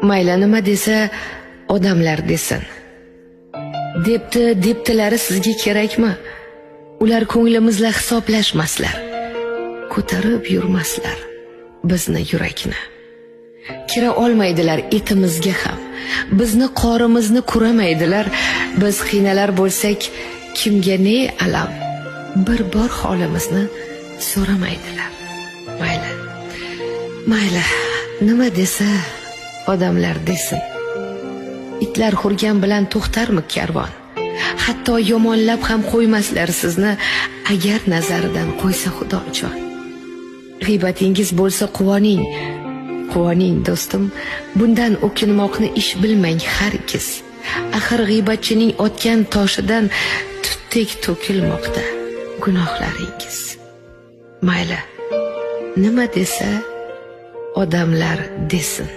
mayli nima desa odamlar desin. Debdilari sizga kerakmi? Ular ko'nglimizla hisoblashmaslar, ko'tarib yurmaslar bizni yurakni. Kira olmaydilar etimizga ham, bizni qorimizni kuramaydilar. Biz qiynalar bo'lsak, kimga ne alam, bir bor holimizni so'ramaydilar. Mayli, nima desa odamlar desin. Itlar hurgan bilan to'xtarmi karvon? Hatto yomonlab ham qo'ymaslar sizni, agar nazaridan qo'ysa Xudojon. G'iybatingiz bo'lsa quvoning do'stim, bundan o'kinmoqni ish bilmang hargiz. Axir g'iybatchining otgan toshidan tutdek to'kilmoqda gunohlaringiz. Mayli, nima desa odamlar desin.